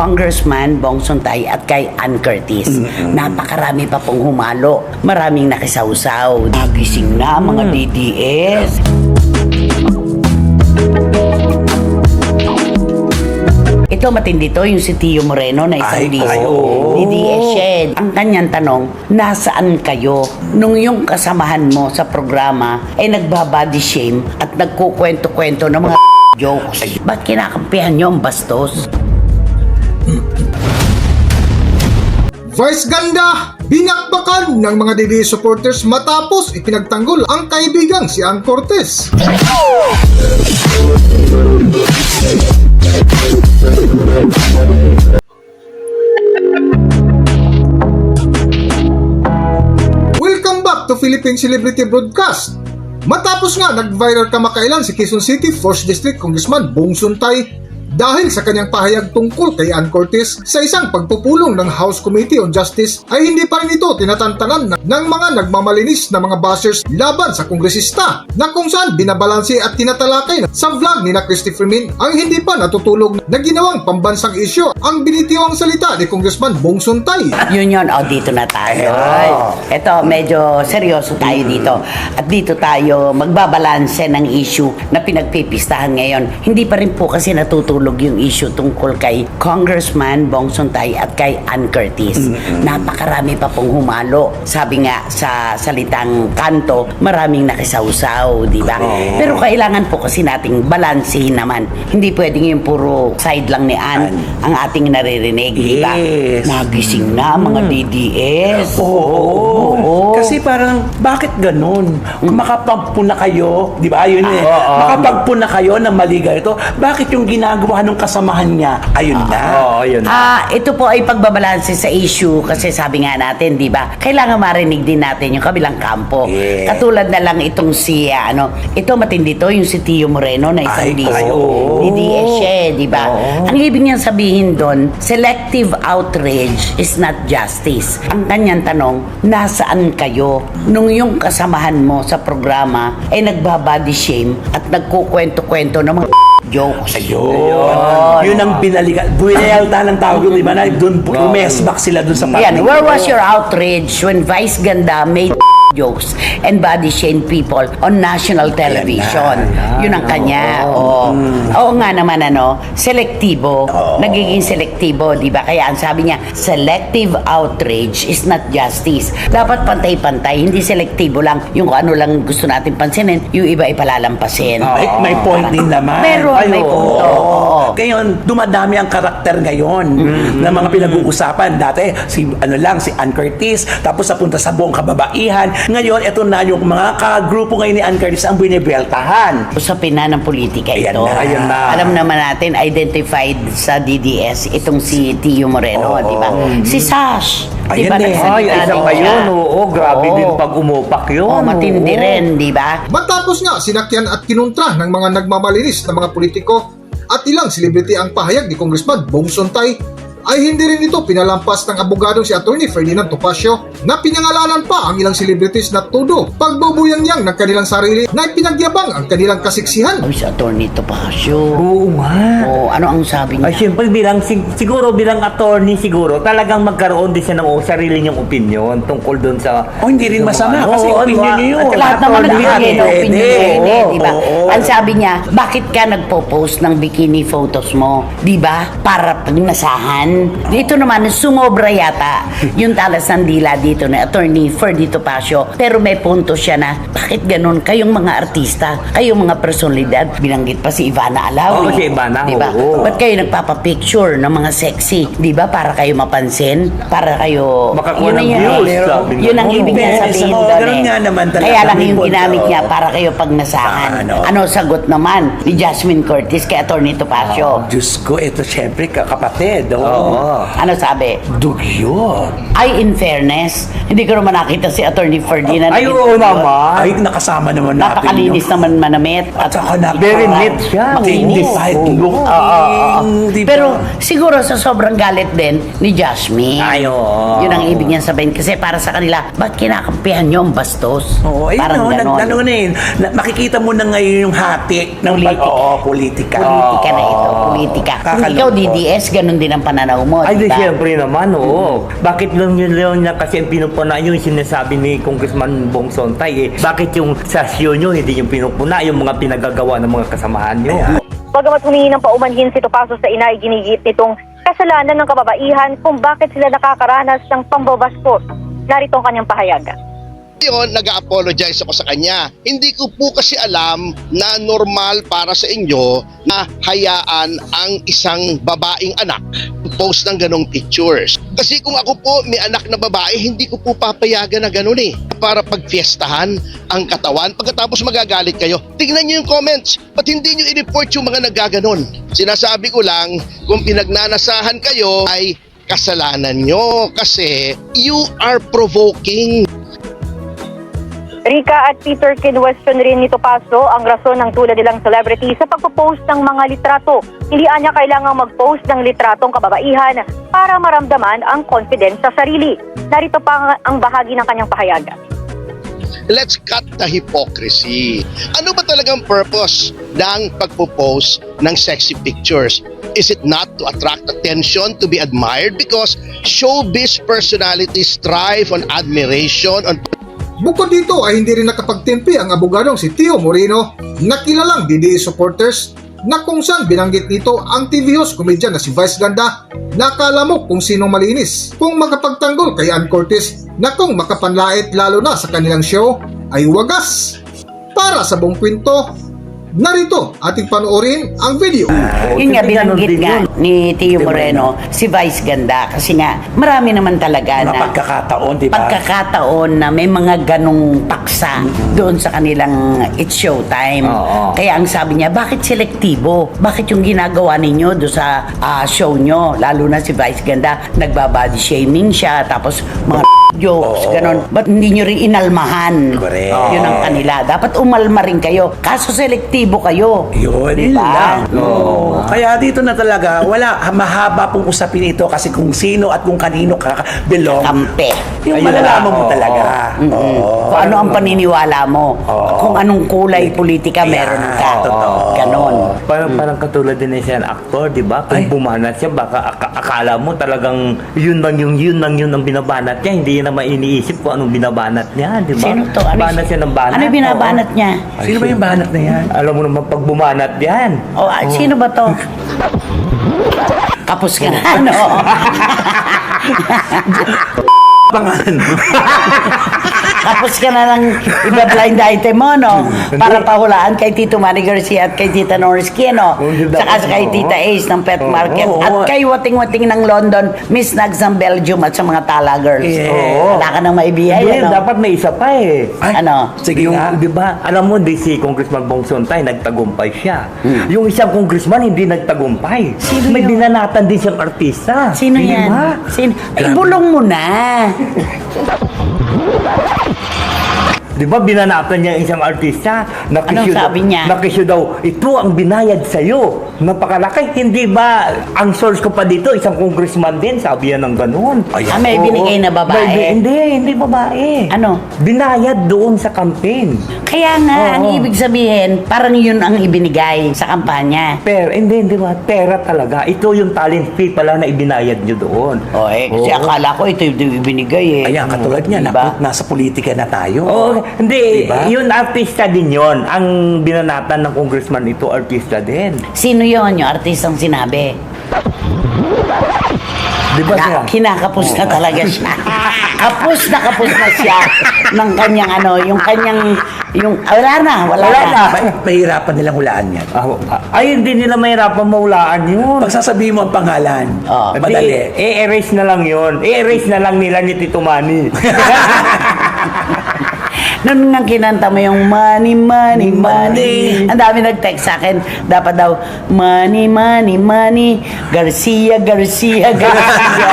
Congressman Bong Sontay at kay Ann Curtis. Napakarami pa pong humalo. Maraming nakisawsaw. Nagising na mga DDS. Ito matindi to, yung si Tio Moreno na isang DDS shed. Ang kanyang tanong, nasaan kayo nung yung kasamahan mo sa programa ay nagbabody shame at nagkukwento-kwento ng mga jokes? Ba't kinakampihan nyo ang bastos? Vice ganda! Binakbakan ng mga DDS supporters matapos ipinagtanggol ang kaibigang si Ann Cortez. Welcome back to Philippine Celebrity Broadcast. Matapos nga nag-viral kamakailan si Quezon City 4th District Congressman Bong Sontay dahil sa kanyang pahayag tungkol kay Ann Cortez sa isang pagpupulong ng House Committee on Justice, ay hindi pa rin ito tinatantanan ng mga nagmamalinis na mga bashers laban sa kongresista, na kung saan binabalanse at tinatalakay sa vlog ni na Christopher Min ang hindi pa natutulog na ginawang pambansang isyo ang binitiwang salita ni Congressman Bong Sontay. Yun, dito na tayo. Ito, medyo seryoso tayo dito. At dito tayo magbabalanse ng issue na pinagpipistahan ngayon. Hindi pa rin po kasi natutulog yung issue tungkol kay Congressman Bong Sontay at kay Ann Curtis. Napakarami pa pong humalo. Sabi nga sa salitang kanto, maraming nakisawsaw, di ba? Pero kailangan po kasi nating balansehin naman. Hindi pwedeng yung puro side lang ni Ann ang ating naririnig, di ba? Nagising na mga DDS. Oo. Kasi parang, bakit ganun? Makapagpuna kayo, di ba? Yun makapagpuna kayo na mali ito. Bakit yung ginagawa ng kasamahan niya? Ayun na. Ito po ay pagbabalanse sa issue kasi sabi nga natin, di ba? Kailangan marinig din natin yung kabilang kampo. Katulad na lang itong si, ito matindi to, yung si Tio Moreno na isang DDS siya, di ba? Ang ibig niyang sabihin doon, selective outrage is not justice. Ang kanyang tanong, nasaan kayo nung yung kasamahan mo sa programa ay nagbabody shame at nagkukwento-kwento ng mga jokes? Yun ang binalikan. Buwelta ng tawag yun, di ba? Doon umesbak sila doon sa Yan, where was your outrage when Vice Ganda made jokes and body shame people on national television? Yun ang kanya. Oo nga naman, selektibo. Nagiging selektibo, di ba? Kaya ang sabi niya, selective outrage is not justice. Dapat pantay-pantay, hindi selektibo lang. Yung ano lang gusto natin pansinin, yung iba ipalalampasin. May point din naman. Pero may punto. Ngayon, dumadami ang karakter ngayon ng mga pinag-uusapan. Dati, si Ann Curtis, tapos napunta sa buong kababaihan. Ngayon, ito na yung mga kagrupo ngayon ni Ann Curtis ang binibeltahan. Usapin na ng politika ito. Ayan na. Alam naman natin, identified sa DDS itong si Tio Moreno, di ba? Si Sash. Di ba? Isang ngayon, grabe din pag umupak yun. Matindi rin, di ba? Matapos nga sinakyan at kinuntra ng mga nagmamalinis na mga politiko at ilang celebrity ang pahayag ni Congressman Bong Sontay, ay hindi rin ito pinalampas ng abogadong si Atty. Ferdinand Topacio na pinangalanan pa ang ilang celebrities na tudo pagbubuyang-yang ng kanilang sarili na ipinagyabang ang kanilang kasiksihan. Si Atty. Topacio. Oo nga. Ano ang sabi niya? Ay, siyempre siguro bilang attorney siguro, talagang magkaroon din siya ng sarili niyang opinion tungkol doon sa... hindi rin masama kasi opinion niyo yun. Lahat naman nagbibigay ng opinion, di ba? Ang sabi niya, bakit ka nagpo-post ng bikini photos mo? Di ba? Para pagnasahan. Dito naman, sumobra yata yung talas ng dila dito ni Atty. Ferdy Topacio. Pero may punto siya na, bakit ganun? Kayong mga artista, kayong mga personalidad, binanggit pa si Ivana Alawi. Si Ivana, diba? Ba't kayo nagpapapicture ng mga sexy? Diba? Para kayo mapansin? Para kayo... Makakuha ng views. Yun ang ibig niya sabihin doon ganun nga naman talaga. Kaya lang yung ginamit niya para kayo pagnasahan. Ano sagot naman ni Jasmine Curtis kay Atty. Topacio? Diyos ko, ito syempre kapatid. Ano sabi? Dugyot. Ay, in fairness, hindi ko naman nakita si Atty. Ferdinand. Ay, oo naman. Ay, nakasama naman natin. Napakalinis naman manamit. At saka Very neat siya. Dignified looking. Di ba? Pero siguro sa sobrang galit din ni Jasmine. Yun ang ibig niya sabihin. Kasi para sa kanila, ba't kinakampihan niyo ang bastos? Parang ganon. Makikita mo na ngayon yung hati ng politika. Politika na ito. Politika. Kung ikaw DDS, ganun din ang pananaw pananaw mo, Ay, di diba? siyempre naman, oo. Bakit lang yun lang kasi ang pinupuna yung sinasabi ni Congressman Bong Sontay eh. Bakit yung sa show nyo, hindi yung pinupuna yung mga pinagagawa ng mga kasamahan nyo? Bagamat humingi ng paumanhin si Topacio sa ina, ginigit nitong kasalanan ng kababaihan kung bakit sila nakakaranas ng pambabaskos. Narito ang kanyang pahayag. Ngayon, nag-apologize ako sa kanya. Hindi ko po kasi alam na normal para sa inyo na hayaan ang isang babaeng anak post ng ganong pictures. Kasi kung ako po may anak na babae, hindi ko po papayagan na ganon eh. Para pagfiestahan ang katawan, pagkatapos magagalit kayo. Tingnan nyo yung comments. Ba't hindi nyo i-report yung mga nagaganon? Sinasabi ko lang, kung pinagnanasahan kayo ay kasalanan nyo kasi you are provoking. Rika at Peter kinwestiyon rin ni Topacio ang rason ng tulad nilang celebrity sa pagpo-post ng mga litrato. Hindi anya kailangang mag-post ng litratong kababaihan para maramdaman ang confidence sa sarili. Narito pa ang bahagi ng kanyang pahayag. Let's cut the hypocrisy. Ano ba talagang purpose ng pagpo-post ng sexy pictures? Is it not to attract attention, to be admired? Because showbiz personalities thrive on admiration, on Bukod dito ay hindi rin nakapagtimpi ang abogadong si Tio Moreno na kilalang DDA supporters na kung saan binanggit nito ang TV host komedyan na si Vice Ganda na akala mo kung sinong malinis. Kung makapagtanggol kay Ann Curtis na kung makapanlait lalo na sa kanilang show ay wagas. Para sa buong kwento, narito ating panoorin ang video. Yun nga, Hindi ganon binanggit din nga yun. ni Tio Moreno, si Vice Ganda. Kasi nga, marami naman talaga Mga na pagkakataon, di ba? pagkakataon na may mga ganong paksa doon sa kanilang It's Showtime. Oo. Kaya ang sabi niya, bakit selektibo? Bakit yung ginagawa ninyo doon sa show nyo? Lalo na si Vice Ganda, nagbabody shaming siya, tapos mga jokes, ganon. Ba't hindi nyo rin inalmahan? Correct. Yun ang kanila. Dapat umalma rin kayo. Kaso selektibo kayo. Yun Diba? lang. Oo. Kaya dito na talaga, mahaba pong usapin ito kasi kung sino at kung kanino belong. Kampe. Yung Ayun malalaman lang. mo Oo. talaga. Kung ano ang paniniwala mo. Kung anong kulay politika meron ka. totoo. Ganon. Parang katulad din na siya ng aktor, di ba? Kung Ay. bumanat siya, baka akala mo talagang yun lang yun ang binabanat niya. Hindi niya naman iniisip kung anong binabanat niya, di ba? Sino to? Banat siya ng banat. Ano binabanat Oo. niya? Sino ba yung banat na yan? Alam mo naman pag bumanat yan. Sino ba to? Kapos ka na, no? Pangalan mo. Kapos ka na ng iba-blind item mo, no? Para pahulaan kay Tito Manny Garcia at kay Tita Norsky, no? Saka kay Tita Ace ng Pet Market. Oo. At kay Wating-Wating ng London, Miss Nags ng Belgium at sa mga Tala Girls. Yeah. Wala ka nang maibiyay, Hindi, ano? dapat may isa pa eh. Ay, Ano? Sige Yung, nga. di ba, alam mo, di si Congressman Bong Sontay, nagtagumpay siya. Yung isang congressman, hindi nagtagumpay. Sino May yun? binanatan din siyang artista. Sino Di yan? ba? Sino? Ay, bulong mo na. Di ba binanatan niya ang isang artista? Anong sabi niya? Nakisyo daw, ito ang binayad sa'yo. Napakalaki. Hindi ba, ang source ko pa dito, isang congressman din, sabi yan ng ganun. May Oo. binigay na babae? Hindi babae. Ano? Binayad doon sa campaign. Kaya nga, ang Oo. ibig sabihin, parang yun ang ibinigay sa kampanya. Pero, hindi ba? Pera talaga. Ito yung talent fee pala na ibinayad nyo doon. Kasi Oo. akala ko ito yung ibinigay eh. Ayan, katulad niya, Diba? nasa politika na tayo. Oo, hindi. Diba? Yun, artista din yon. Ang binanatan ng congressman ito, artista din. Sino yon yung artistang sinabi? Di ba siya? Kinakapos na talaga siya. kapos na siya ng kanyang wala na. Wala na. Mahirapan nilang hulaan yan. Ay, hindi nila mahirapan maulaan yun. Pag sasabihin mo ang pangalan, Oo. madali. I-erase na lang yun. I-erase na lang nila ni Tito Manny. Noon nga kinanta mo yung money, money, money. Ang dami nag-text sa akin. Dapat daw, money, money, money. Garcia, Garcia, Garcia.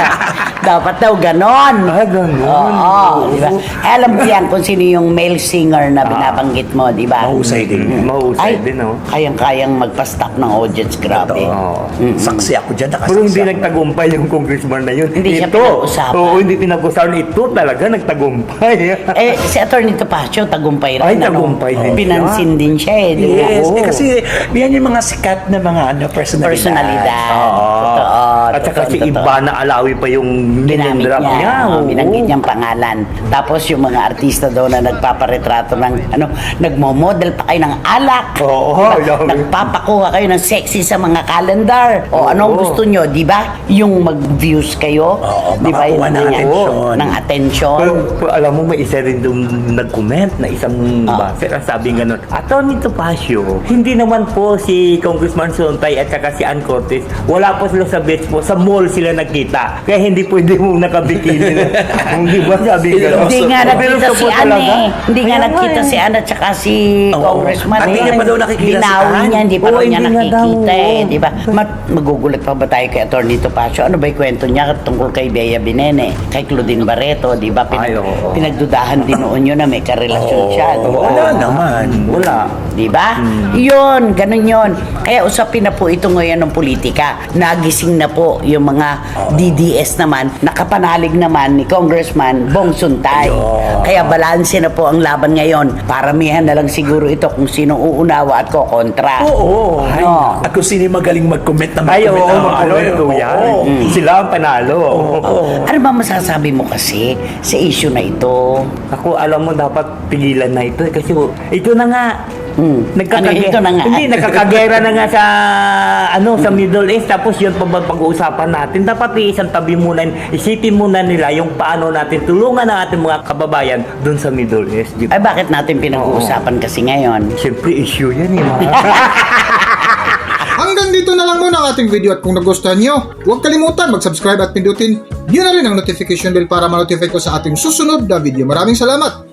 Dapat daw ganon. Ganon. Oo, di ba? Alam ko yan kung sino yung male singer na binabanggit mo, di ba? Mahusay din yan. Mahusay din, no? Kayang-kayang magpa-stop ng audience, grabe. Oo. Saksi ako dyan, Pero nakasaksi hindi ako. nagtagumpay yung congressman na yun. Hindi siya Ito. pinag-usapan. Oo, hindi pinag-usapan. Ito talaga nagtagumpay. Si Atty. Topacio Pasio, tagumpay rin. Ay, tagumpay din siya. Pinansin din siya eh. di ba? Yes, Oo. kasi yan yung mga sikat na mga personalidad. Personalidad. Oo. Totoo. At saka si totoo. Ivana Alawi pa yung Ginamit ninendrap niya. niya. Oo, Oo. binanggit niyang pangalan. Tapos yung mga artista daw na nagpaparetrato ng nagmo-model pa kayo ng alak. Oo, Diba? Nagpapakuha kayo ng sexy sa mga calendar. O anong Oo. gusto nyo, di ba? Yung mag-views kayo. Oo, di ba? makakuha Yung ng ganyan. atensyon. Ng atensyon. Pero alam mo, may isa rin doon nag-comment na isang baser ang sabi ganun, Atty. Topacio, hindi naman po si Congressman Sontay at saka si Ann Cortez, wala po sila sa beach po, sa mall sila nagkita. Kaya hindi pwede mong nakabikini na. Hindi ba sabi ganun? Hindi nga Pero nakita sa si po Ann talaga. eh. Hindi nga Kaya nakita nga si Ann at saka si Oo. Congressman. At hindi pa daw nakikita si Binawi Ann. niya, hindi pa Oo, raw niya hindi nga daw, nakikita eh. oo. Di ba? Magugulat pa ba tayo kay Atty. Topacio? Ano ba yung kwento niya tungkol kay Bea Binene, kay Claudine Barreto, di ba? Ay, oo. Pinagdudahan din noon yun na may karelasyon siya, di ba? Wala naman. Wala. Di ba? Yun, ganun yun. Kaya usapin na po ito ngayon ng politika. Nagising na po yung mga DDS naman, nakapanalig naman ni Congressman Bong Suntay. Kaya balanse na po ang laban ngayon. Paramihan na lang siguro ito kung sino uunawa at kokontra. Oo. Ay, No. at kung sino yung magaling mag-comment na Ay, oo, mag-comment. mag-comment po yan. Sila ang panalo. Ano ba masasabi mo kasi sa issue na ito? Ako, alam mo, dapat pigilan na ito. Kasi ito na nga. Ano, ito na nga? Hindi, nagkakagera na nga sa sa Middle East. Tapos yun pa ba pag-uusapan natin? Dapat isang tabi muna, isipin muna nila yung paano natin tulungan ang ating mga kababayan dun sa Middle East. Di ba? Ay bakit natin pinag-uusapan kasi ngayon? Siyempre, issue yan eh. Hanggang dito na lang muna ang ating video at kung nagustuhan nyo, huwag kalimutan mag-subscribe at pindutin nyo na rin ang notification bell para ma-notify ko sa ating susunod na video. Maraming salamat!